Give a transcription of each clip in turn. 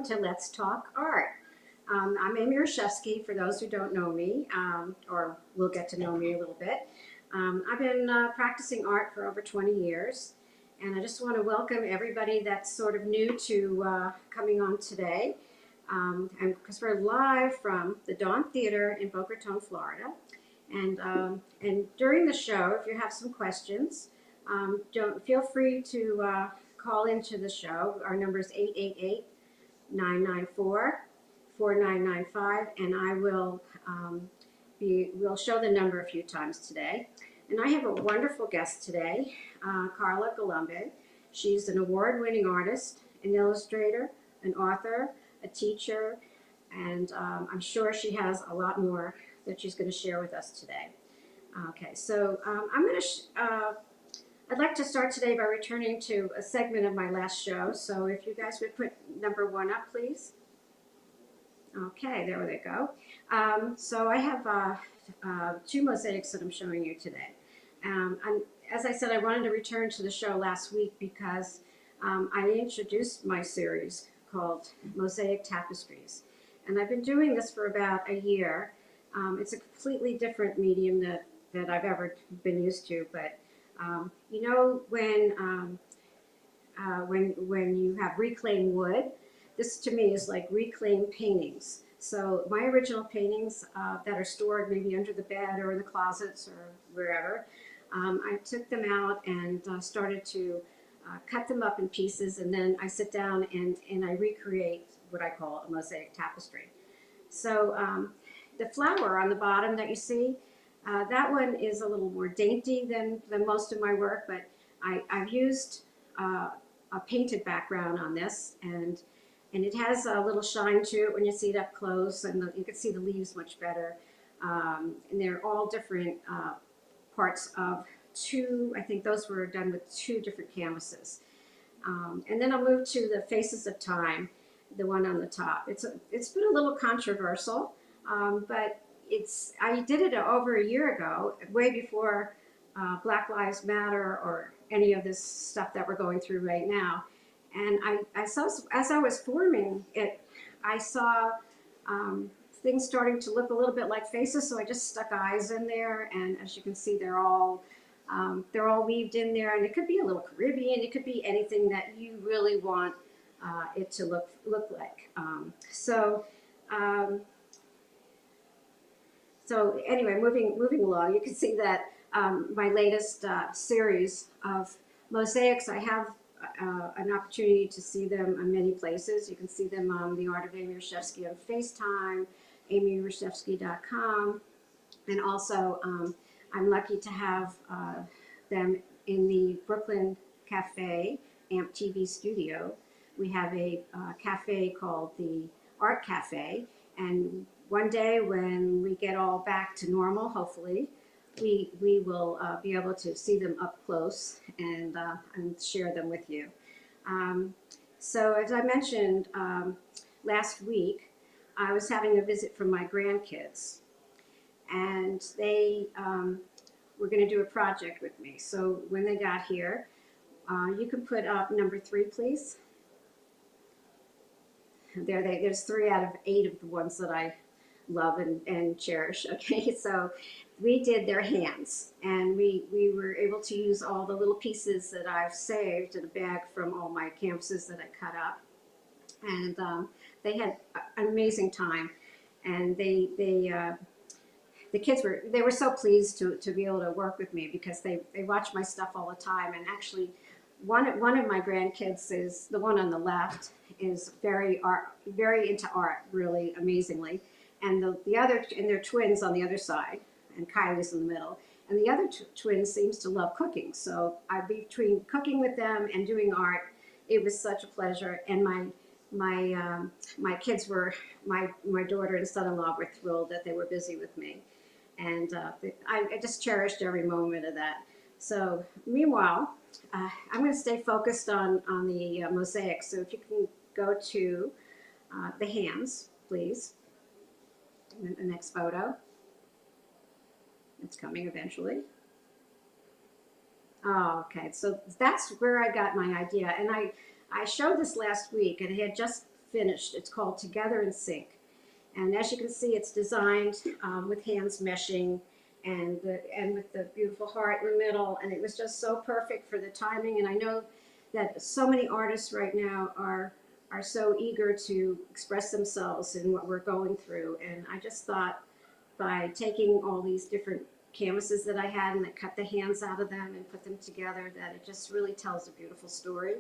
welcome to Let's Talk Art. I'm Amy Rashevsky, for those who don't know me, or will get to know me a little bit. I've been practicing art for over 20 years, and I just want to welcome everybody that's sort of new to coming on today. And because we're live from the Dawn Theater in Boca Raton, Florida. And during the show, if you have some questions, don't feel free to call into the show. Our number is 888-994-4995, and I will we'll show the number a few times today. And I have a wonderful guest today, Carla Galumbe. She's an award-winning artist, an illustrator, an author, a teacher, and I'm sure she has a lot more that she's going to share with us today. Okay, so I'd like to start today by returning to a segment of my last show. So if you guys would put number 1 up, please. Okay, there they go. So I have 2 mosaics that I'm showing you today. As I said, I wanted to return to the show last week because I introduced my series called Mosaic Tapestries. And I've been doing this for about a year. It's a completely different medium that I've ever been used to, but you know, when you have reclaimed wood, this to me is like reclaimed paintings. So my original paintings that are stored maybe under the bed or in the closets or wherever, I took them out and started to cut them up in pieces, and then I sit down and I recreate what I call a mosaic tapestry. So the flower on the bottom that you see, that one is a little more dainty than most of my work, but I've used a painted background on this, and it has a little shine to it when you see it up close, and you can see the leaves much better. And they're all different parts of 2, I think those were done with 2 different canvases. And then I'll move to the Faces of Time, the one on the top. It's been a little controversial, but I did it over a year ago, way before Black Lives Matter or any of this stuff that we're going through right now. And I saw, as I was forming it, I saw things starting to look a little bit like faces, so I just stuck eyes in there, and as you can see, they're all weaved in there, and it could be a little Caribbean, it could be anything that you really want it to look like. So anyway, moving along, you can see that my latest series of mosaics, I have an opportunity to see them in many places. You can see them on the Art of Amy Rashevsky on FaceTime, amyrashevsky.com, and also I'm lucky to have them in the Brooklyn Cafe, AMP TV studio. We have a cafe called the Art Cafe, and one day when we get all back to normal, hopefully, we will be able to see them up close and share them with you. So as I mentioned last week, I was having a visit from my grandkids, and they were going to do a project with me. So when they got here, you can put up number 3, please. There's 3 out of 8 of the ones that I love and cherish. Okay, so we did their hands, and we were able to use all the little pieces that I've saved in a bag from all my canvases that I cut up, and they had an amazing time, and the kids were so pleased to be able to work with me because they watch my stuff all the time. And actually one of my grandkids, is the one on the left, is very into art, really amazingly. And the other, and they're twins on the other side, and Kylie's in the middle. And the other twin seems to love cooking. So between cooking with them and doing art, it was such a pleasure. And my kids were, my daughter and son-in-law were thrilled that they were busy with me. And I just cherished every moment of that. So meanwhile, I'm going to stay focused on the mosaic. So if you can go to the hands, please. And the next photo. It's coming eventually. Oh, okay, so that's where I got my idea. And I showed this last week, and it had just finished. It's called Together in Sync. And as you can see, it's designed with hands meshing and with the beautiful heart in the middle. And it was just so perfect for the timing. And I know that so many artists right now are so eager to express themselves in what we're going through. And I just thought by taking all these different canvases that I had and I cut the hands out of them and put them together, that it just really tells a beautiful story.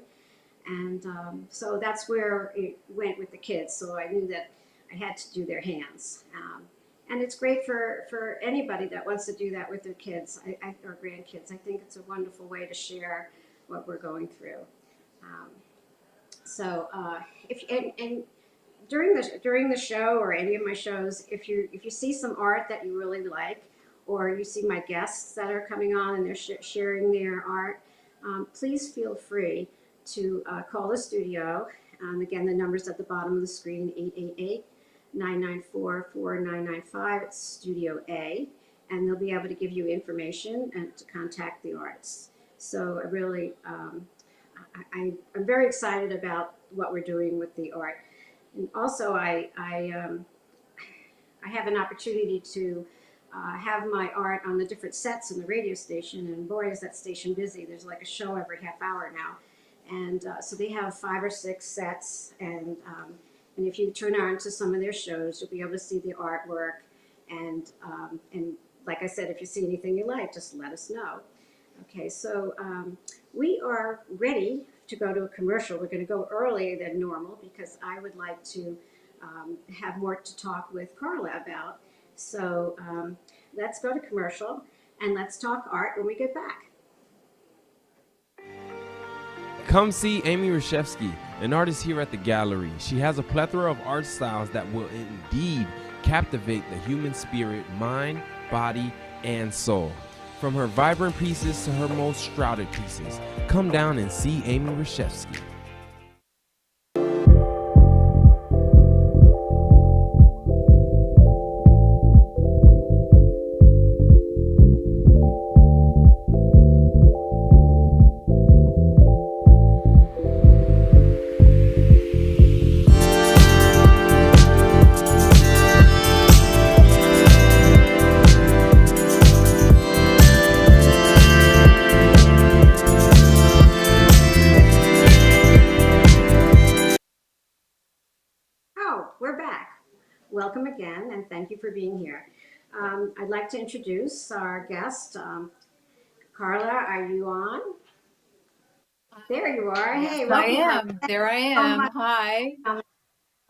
And so that's where it went with the kids. So I knew that I had to do their hands. And it's great for anybody that wants to do that with their kids or grandkids. I think it's a wonderful way to share what we're going through. Um, so if and during the show or any of my shows, if you see some art that you really like, or you see my guests that are coming on and they're sharing their art, please feel free to call the studio. Again, the number's at the bottom of the screen, 888-994-4995. It's Studio A, and they'll be able to give you information and to contact the artists. So I really, I'm very excited about what we're doing with the art. And also, I have an opportunity to have my art on the different sets in the radio station, and boy, is that station busy. There's like a show every half hour now. And so they have 5 or 6 sets, and if you turn on to some of their shows, you'll be able to see the artwork. And like I said, if you see anything you like, just let us know. Okay, so we are ready to go to a commercial. We're going to go earlier than normal because I would like to have more to talk with Carla about. So let's go to commercial and let's talk art when we get back. Come see Amy Reshevsky, an artist here at the gallery. She has a plethora of art styles that will indeed captivate the human spirit, mind, body, and soul. From her vibrant pieces to her most shrouded pieces, come down and see Amy Reshevsky. We're back. Welcome again, and thank you for being here. I'd like to introduce our guest. Carla, are you on? There you are. Yes, Hey, I welcome, Carla. am. There I So am. much Hi.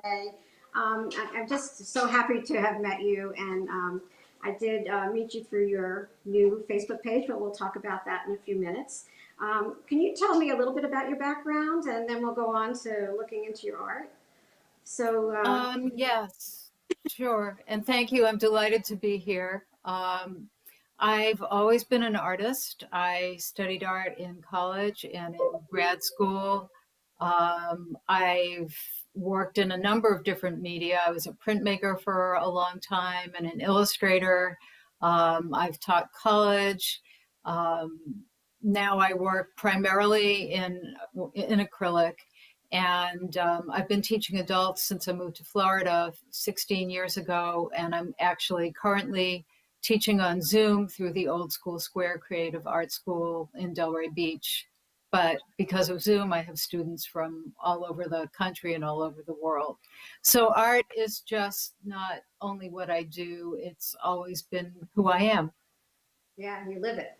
today. I'm just so happy to have met you, and I did meet you through your new Facebook page, but we'll talk about that in a few minutes. Can you tell me a little bit about your background, and then we'll go on to looking into your art? So, Yes, sure. And thank you. I'm delighted to be here. I've always been an artist. I studied art in college and in grad school. I've worked in a number of different media. I was a printmaker for a long time and an illustrator. I've taught college. Um, Now I work primarily in acrylic. And I've been teaching adults since I moved to Florida 16 years ago. And I'm actually currently teaching on Zoom through the Old School Square Creative Art School in Delray Beach. But because of Zoom, I have students from all over the country and all over the world. So art is just not only what I do, it's always been who I am. yeah, you live it.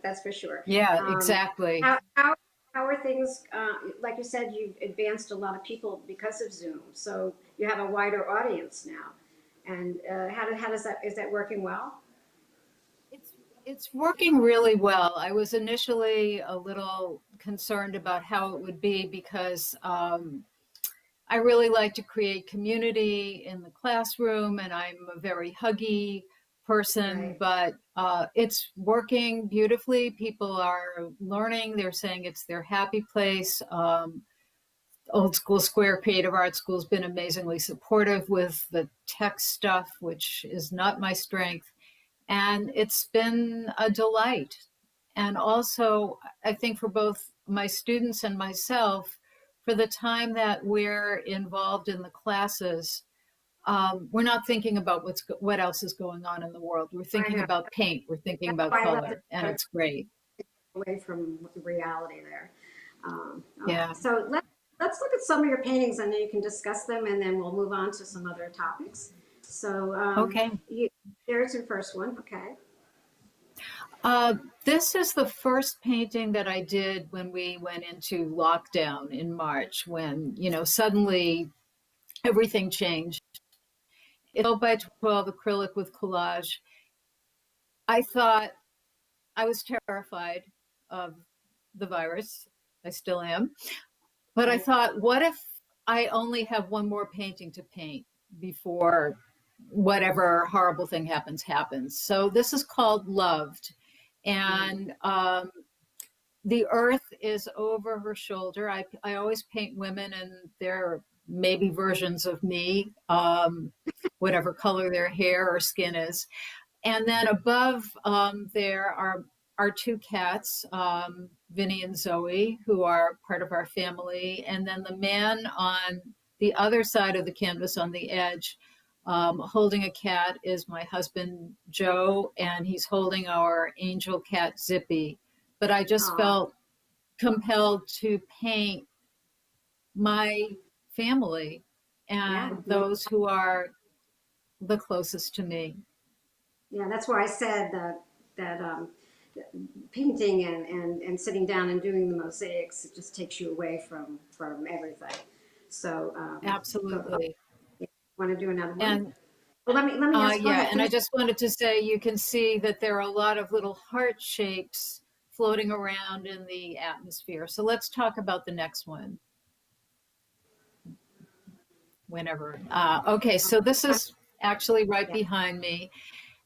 That's for sure. Yeah, Um, exactly. how are things? Like you said, you've advanced a lot of people because of Zoom, so you have a wider audience now. And how does that is that working well? It's it's working really well. I was initially a little concerned about how it would be because I really like to create community in the classroom, and I'm a very huggy person, Right. but it's working beautifully. People are learning. They're saying it's their happy place. Old School Square Creative Art School has been amazingly supportive with the tech stuff, which is not my strength. And it's been a delight. And also, I think for both my students and myself, for the time that we're involved in the classes, we're not thinking about what else is going on in the world. We're I thinking know. about paint. We're thinking That's about why I love to color, and it's great. away from reality there. Okay, Yeah. so let's look at some of your paintings, and then you can discuss them, and then we'll move on to some other topics. So Okay. there's your first one. Okay. Uh, this is the first painting that I did when we went into lockdown in March, when, suddenly everything changed. It's 12 by 12 acrylic with collage. I thought I was terrified of the virus. I still am. But I Right. thought, what if I only have one more painting to paint before whatever horrible thing happens? So this is called Loved. And the earth is over her shoulder. I always paint women, and they're maybe versions of me, whatever color their hair or skin is. And then above there are our two cats, Vinny and Zoe, who are part of our family. And then the man on the other side of the canvas on the edge, holding a cat, is my husband, Joe, and he's holding our angel cat, Zippy. But I just Aw, felt compelled to paint my family yeah, and those who are the closest to me. yeah. That's why I said that painting and sitting down and doing the mosaics, it just takes you away from everything. So go. Absolutely. Want to do another one? And Well, let me ask. Go yeah, ahead. and I Finish. just wanted to say you can see that there are a lot of little heart shapes floating around in the atmosphere. So let's talk about the next one whenever. Okay, so this is actually right Yeah, behind me.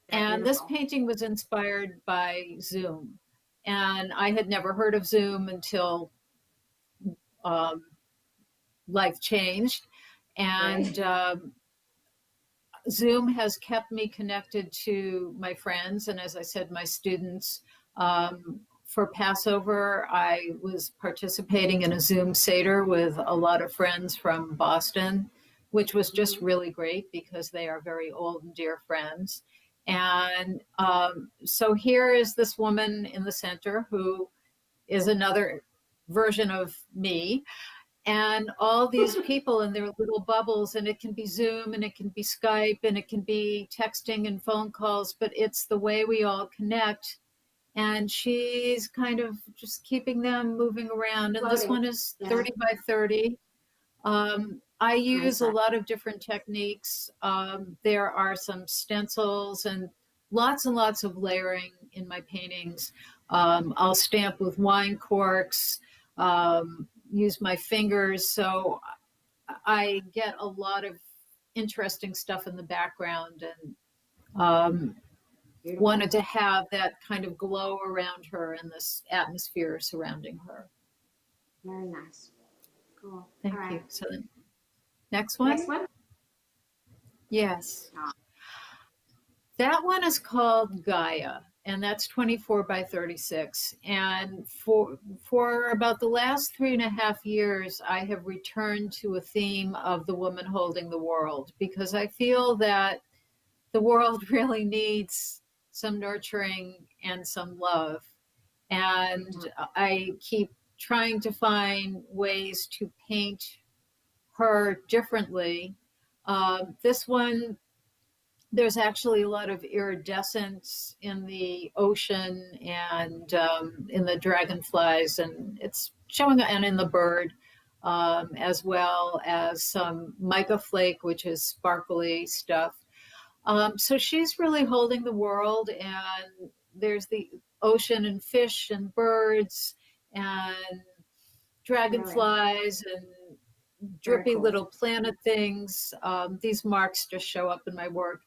yeah, And this beautiful. painting was inspired by Zoom. And I had never heard of Zoom until um, life changed. Right. And Zoom has kept me connected to my friends and, as I said, my students. For Passover, I was participating in a Zoom Seder with a lot of friends from Boston, which was just Mhm. really great because they are very old and dear friends. And so here is this woman in the center who is another version of me, and all these people in their little bubbles, and it can be Zoom and it can be Skype and it can be texting and phone calls, but it's the way we all connect. And she's kind of just keeping them moving around, and this Floating. one is Yeah. 30 by 30. I Nice use a size. lot of different techniques. There are some stencils and lots of layering in my paintings. I'll stamp with wine corks, use my fingers. So I get a lot of interesting stuff in the background, and Beautiful. wanted to have that kind of glow around her and this atmosphere surrounding her. Very nice. Cool. All Thank right. you. So the next Next one. one. Yes. Oh, That one is called Gaia, and that's 24 by 36. And for about the last 3.5 years, I have returned to a theme of the woman holding the world, because I feel that the world really needs some nurturing and some love. And yeah. I keep trying to find ways to paint her differently. This one, there's actually a lot of iridescence in the ocean and in the dragonflies, and it's showing, and in the bird, as well as some mica flake, which is sparkly stuff. So she's really holding the world, and there's the ocean and fish and birds and Really. dragonflies and Very drippy cool. little planet things. These marks just show up in my work.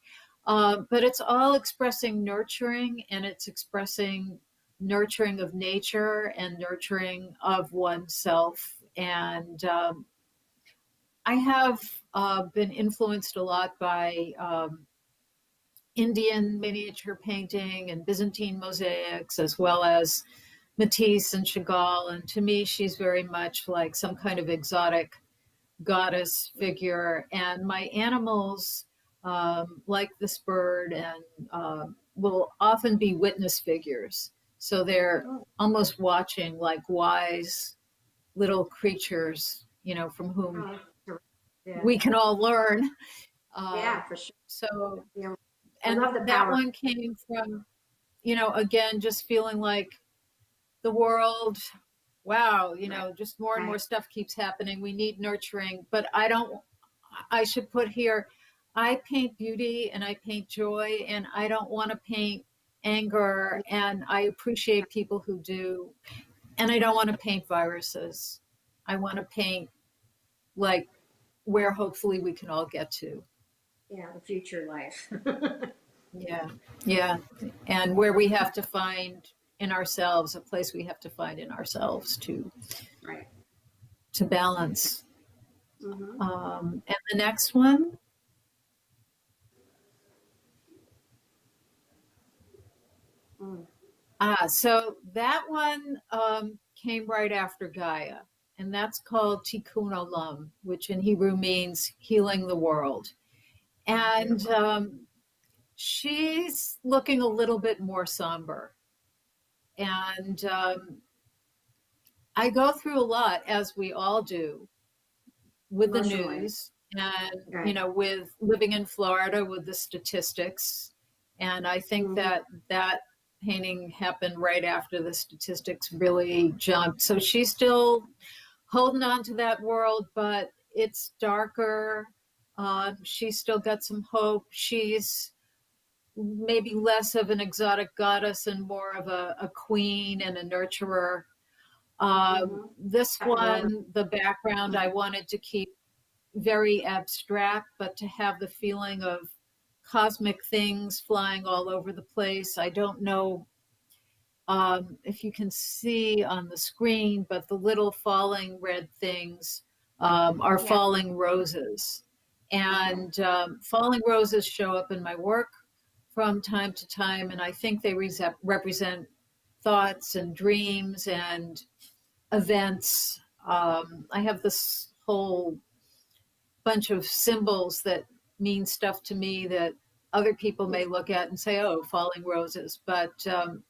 But it's all expressing nurturing, and it's expressing nurturing of nature and nurturing of oneself. And I have been influenced a lot by Indian miniature painting and Byzantine mosaics, as well as Matisse and Chagall. And to me, she's very much like some kind of exotic goddess figure. And my animals, like this bird, and will often be witness figures. So they're Oh, almost watching like wise little creatures, from whom oh, terrific. Yeah, we can all learn. yeah, Um, for sure. so, You know, I and love the that power. one came from, again, just feeling like the world, wow, Right, just more and right. more stuff keeps happening. We need nurturing, but I should put here, I paint beauty and I paint joy, and I don't want to paint anger. And I appreciate people who do. And I don't want to paint viruses. I want to paint like where hopefully we can all get to. Yeah, the future life. Yeah. Yeah. And where we have to find in ourselves, a place we have to find in ourselves Right. to balance. Mm-hmm. And the next one, Mm. so that one came right after Gaia, and that's called Tikkun Alai, which in Hebrew means healing the world. Oh, And beautiful. she's looking a little bit more somber. And I go through a lot, as we all do, with the Emotionally. news and, Right. with living in Florida with the statistics. And I think Mm-hmm. that painting happened right after the statistics really jumped. So she's still holding on to that world, but it's darker. She's still got some hope. She's maybe less of an exotic goddess and more of a queen and a nurturer. Mm-hmm. This That love. one, the background I wanted to keep very abstract, but to have the feeling of cosmic things flying all over the place. I don't know if you can see on the screen, but the little falling red things are Yeah. falling roses. Okay. And falling roses show up in my work from time to time, and I think they represent thoughts and dreams and events. I have this whole bunch of symbols that mean stuff to me that other people may look at and say, oh, falling roses. But It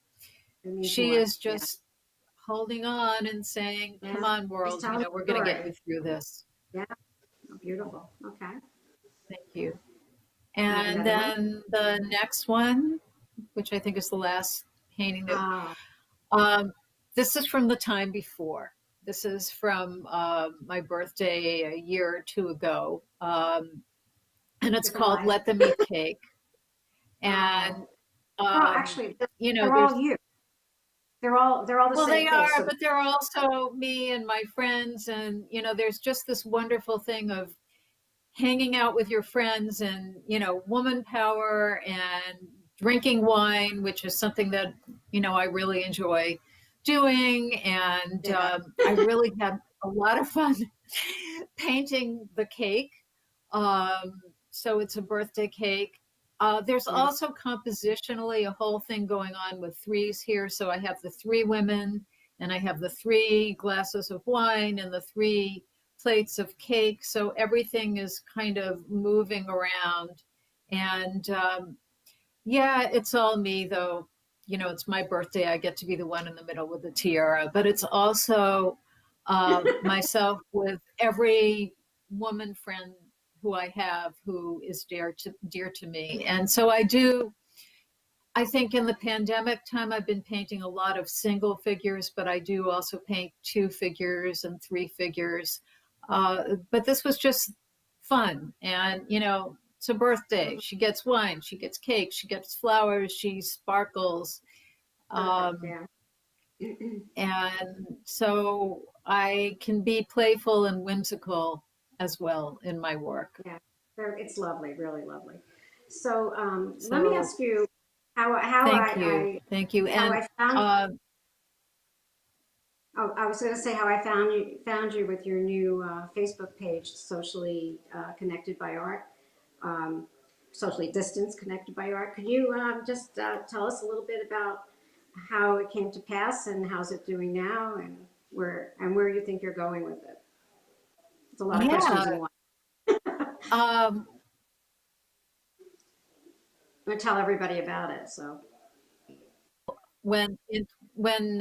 means she more. is Yeah. just holding on and saying, come Yeah. on, She's world, telling we're the going to get story. you through this. Yeah. Oh, beautiful. Okay. Thank you. You have And another one? then the next one, which I think is the last painting that Ah, this is from the time before. This is from my birthday a year or two ago. And it's different called life. Let Them Eat Cake. And, Oh. Well, um, actually, they're all there's, you. They're all the well, same they face. are, So but they're also me and my friends. And, there's just this wonderful thing of hanging out with your friends and, woman power and drinking wine, which is something that, I really enjoy doing. And yeah. I really had a lot of fun painting the cake. Um, so it's a birthday cake. There's Beautiful. also compositionally a whole thing going on with threes here. So I have the three women, and I have the three glasses of wine and the three plates of cake. So everything is kind of moving around. And yeah, it's all me, though. It's my birthday. I get to be the one in the middle with the tiara, but it's also myself with every woman friend who I have who is dear to me. And so I think in the pandemic time, I've been painting a lot of single figures, but I do also paint two figures and three figures. But this was just fun. And, it's a birthday. She gets wine, she gets cake, she gets flowers, she sparkles. Perfect. Um, Yeah. and so I can be playful and whimsical as well in my work. Yeah. It's lovely, really lovely. So let me So ask you how thank you. Thank you. how And I found. uh, Oh, I was going to say how I found you with your new Facebook page, socially connected by art, um, socially distanced connected by art. Could you just tell us a little bit about how it came to pass and how's it doing now, and where you think you're going with it. It's a lot of questions Yeah. in one. Um, I'm gonna tell everybody about it. So when it, when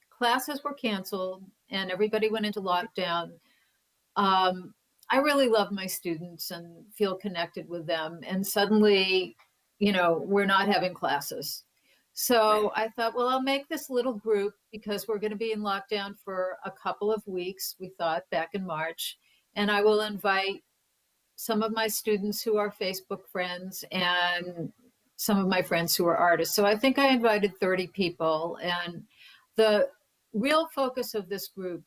classes were canceled and everybody went into lockdown, um, I really love my students and feel connected with them. And suddenly, we're not having classes. right. So I thought, well, I'll make this little group because we're going to be in lockdown for a couple of weeks, we thought back in March. And I will invite some of my students who are Facebook friends and some of my friends who are artists. So I think I invited 30 people. And the real focus of this group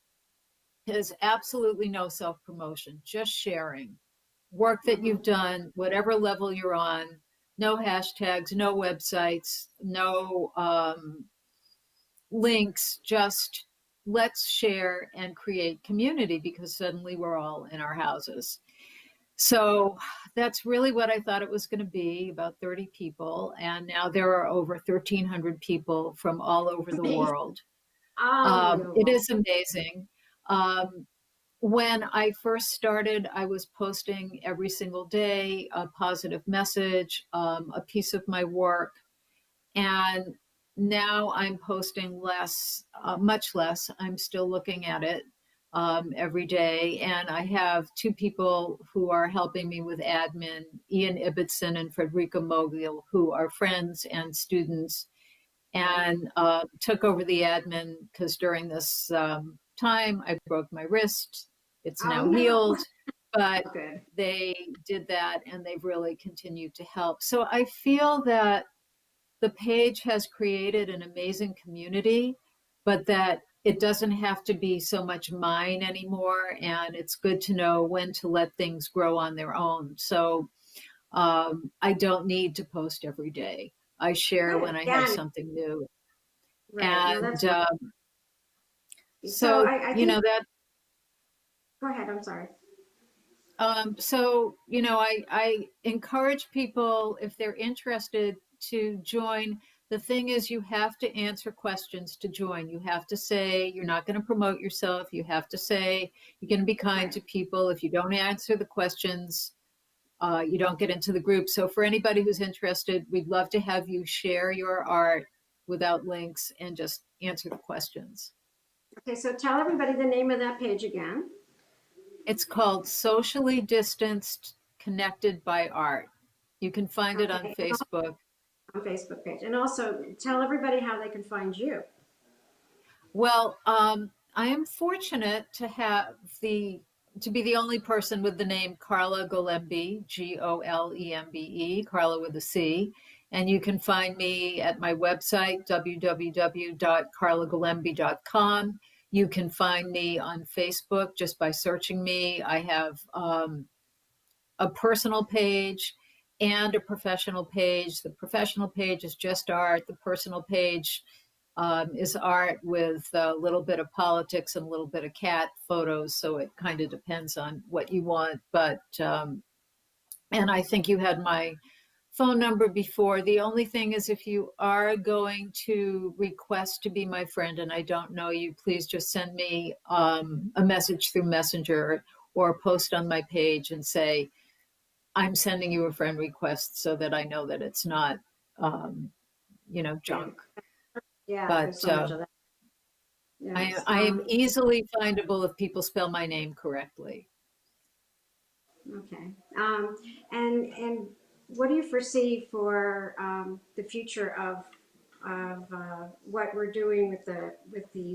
is absolutely no self promotion, just sharing work that Mm-hmm. you've done, whatever level you're on. No hashtags, no websites, no links, just let's share and create community because suddenly we're all in our houses. So that's really what I thought it was going to be, about 30 people. And now there are over 1,300 people from all over the world. It Unbelievable. is amazing. Um, when I first started, I was posting every single day a positive message, a piece of my work. And now I'm posting less, much less. I'm still looking at it every day. And I have two people who are helping me with admin, Ian Ibbotson and Frederica Mogul, who are friends and students, Right. and took over the admin because during this time I broke my wrist. It's Oh now no. healed, but Oh, good. they did that and they've really continued to help. So I feel that the page has created an amazing community, but that it doesn't have to be so much mine anymore. And it's good to know when to let things grow on their own. So I don't need to post every day. I share Good. when I have Yeah. something new. Right. No, And that's wonderful. So so, I think. that, Go ahead. I'm sorry. I encourage people, if they're interested, to join. The thing is, you have to answer questions to join. You have to say you're not going to promote yourself. You have to say you're going to be kind Right. to people. If you don't answer the questions, you don't get into the group. So, for anybody who's interested, we'd love to have you share your art without links and just answer the questions. Okay. So tell everybody the name of that page again. It's called Socially Distanced Connected by Art. You can find it on Okay. And Facebook. on Facebook page, and also tell everybody how they can find you. Well, I am fortunate to have the to be the only person with the name Carla Golembi, Golembe, Carla with a C. And you can find me at my website, www.carlagolembi.com. You can find me on Facebook just by searching me. I have a personal page and a professional page. The professional page is just art. The personal page is art with a little bit of politics and a little bit of cat photos. So it kind of depends on what you want. And I think you had my phone number before. The only thing is, if you are going to request to be my friend and I don't know you, please just send me a message through Messenger or post on my page and say, I'm sending you a friend request so that I know that it's not, um, Okay. junk. Yeah. But There's so much of that. Yes. I am easily findable if people spell my name correctly. Okay. And what do you foresee for the future of what we're doing with the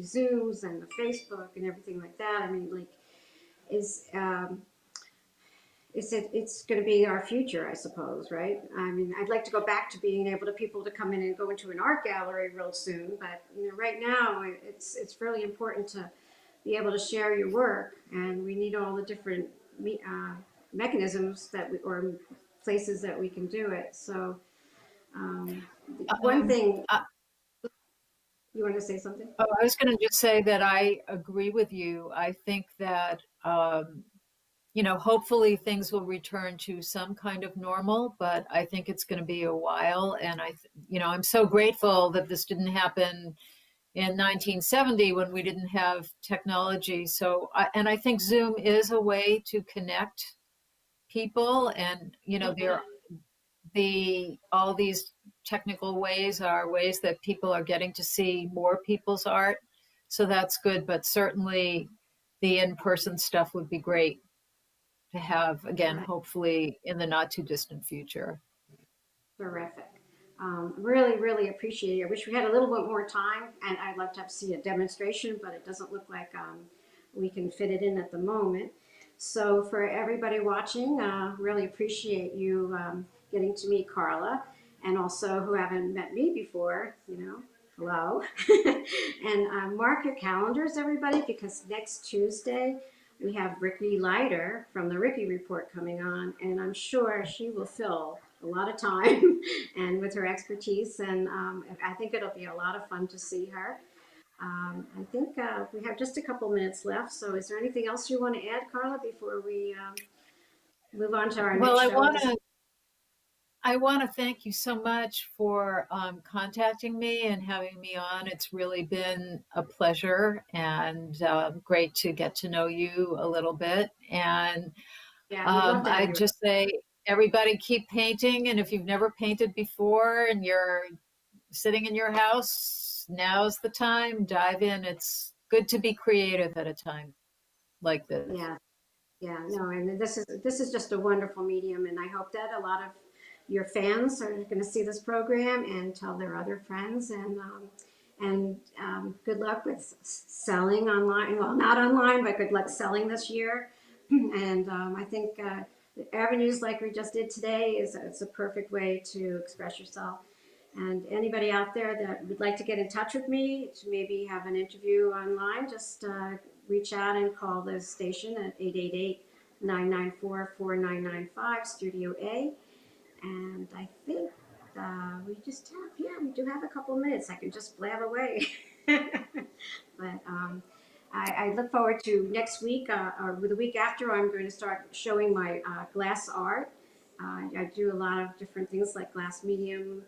Zooms and the Facebook and everything like that? I mean, like, is it's going to be our future, I suppose, right? I mean, I'd like to go back to being able to people to come in and go into an art gallery real soon, but right now it's really important to be able to share your work, and we need all the different uh, mechanisms or places that we can do it. So, um, one Um, thing, I, you want to say something? I was going to just say that I agree with you. I think that, hopefully things will return to some kind of normal, but I think it's going to be a while. And I'm so grateful that this didn't happen in 1970 when we didn't have technology. So, and I think Zoom is a way to connect people, and there the all these technical ways are ways that people are getting to see more people's art. So that's good, but certainly the in-person stuff would be great to have again, Right. hopefully in the not too distant future. Terrific. Really, really appreciate it. I wish we had a little bit more time, and I'd love to have see a demonstration, but it doesn't look like we can fit it in at the moment. So for everybody watching, really appreciate you getting to meet Carla, and also who haven't met me before, hello. And mark your calendars, everybody, because next Tuesday we have Ricky Leiter from the Ricky Report coming on, and I'm sure she will fill a lot of time and with her expertise. And I think it'll be a lot of fun to see her. I think we have just a couple minutes left. So is there anything else you want to add, Carla, before we move on to our Well, next I show? want to I want to thank you so much for contacting me and having me on. It's really been a pleasure and great to get to know you a little bit. And Yeah, we'd love to have I'd you. just say, everybody keep painting. And if you've never painted before and you're sitting in your house, now's the time. Dive in. It's good to be creative at a time like this. Yeah. Yeah, no, and this is just a wonderful medium, and I hope that a lot of your fans are going to see this program and tell their other friends. And good luck with selling online. Well, not online, but good luck selling this year. And I think the avenues like we just did today it's a perfect way to express yourself. And anybody out there that would like to get in touch with me to maybe have an interview online, just reach out and call the station at 888-994-4995, Studio A. And I think we just have, yeah, we do have a couple minutes. I can just blab away. But I look forward to next week or the week after. I'm going to start showing my glass art. I do a lot of different things like glass medium.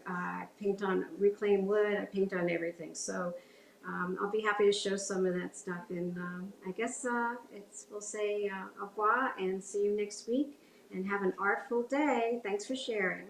I paint on reclaimed wood. I paint on everything. So I'll be happy to show some of that stuff. And I guess we'll say au revoir and see you next week. And have an artful day. Thanks for sharing.